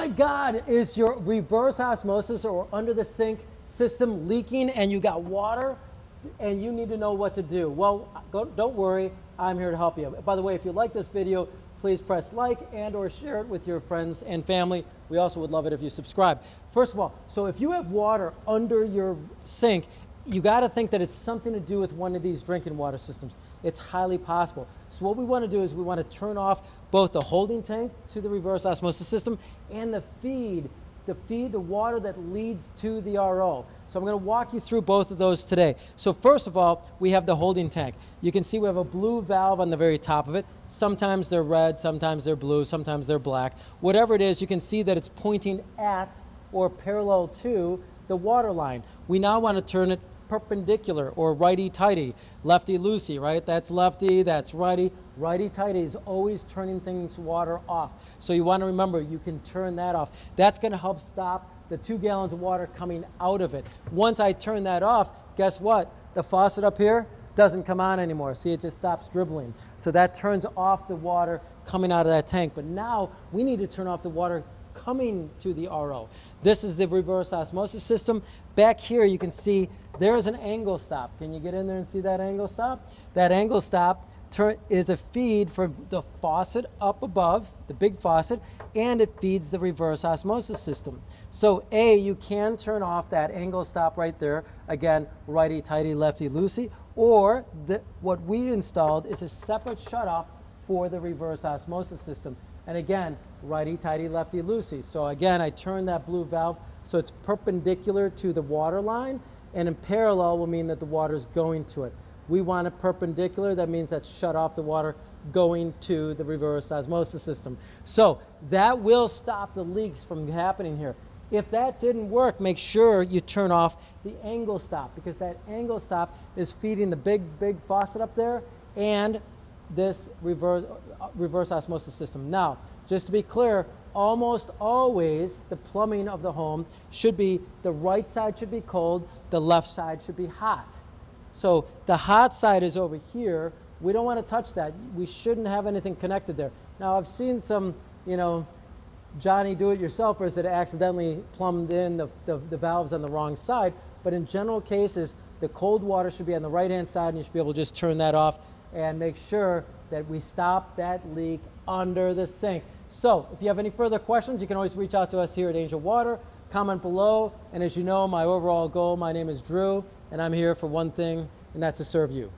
my God, is your reverse osmosis or under the sink system leaking and you got water and you need to know what to do? Well, don't worry, I'm here to help you. By the way, if you like this video, please press like and or share it with your friends and family. We also would love it if you subscribe. First of all, so if you have water under your sink, you got to think that it's something to do with one of these drinking water systems. It's highly possible. So what we want to do is we want to turn off both the holding tank to the reverse osmosis system and the feed the water that leads to the RO. So I'm going to walk you through both of those today. So first of all, we have the holding tank. You can see we have a blue valve on the very top of it. Sometimes they're red, sometimes they're blue, sometimes they're black. Whatever it is, you can see that it's pointing at or parallel to the water line. We now want to turn it perpendicular or righty-tighty, lefty-loosey, right? That's lefty, that's righty. Righty-tighty is always turning things water off. So you want to remember you can turn that off. That's going to help stop the 2 gallons of water coming out of it. Once I turn that off, guess what? The faucet up here doesn't come on anymore. See, it just stops dribbling. So that turns off the water coming out of that tank. But now we need to turn off the water coming to the RO. This is the reverse osmosis system. Back here you can see there's an angle stop. Can you get in there and see that angle stop? That angle stop is a feed from the faucet up above, the big faucet, and it feeds the reverse osmosis system. So you can turn off that angle stop right there. Again, righty-tighty, lefty-loosey. Or what we installed is a separate shutoff for the reverse osmosis system. And again, righty-tighty, lefty-loosey. So again, I turn that blue valve so it's perpendicular to the water line, and in parallel will mean that the water is going to it. We want it perpendicular. That means that's shut off the water going to the reverse osmosis system. So that will stop the leaks from happening here. If that didn't work, make sure you turn off the angle stop, because that angle stop is feeding the big faucet up there and this reverse osmosis system. Now, just to be clear, almost always the plumbing of the home should be, the right side should be cold, the left side should be hot. So the hot side is over here. We don't want to touch that. We shouldn't have anything connected there. Now, I've seen some, Johnny do-it-yourselfers that accidentally plumbed in the valves on the wrong side, but in general cases, the cold water should be on the right-hand side, and you should be able to just turn that off and make sure that we stop that leak under the sink. So if you have any further questions, you can always reach out to us here at Angel Water. Comment below, and as you know, my overall goal, my name is Drew, and I'm here for one thing, and that's to serve you.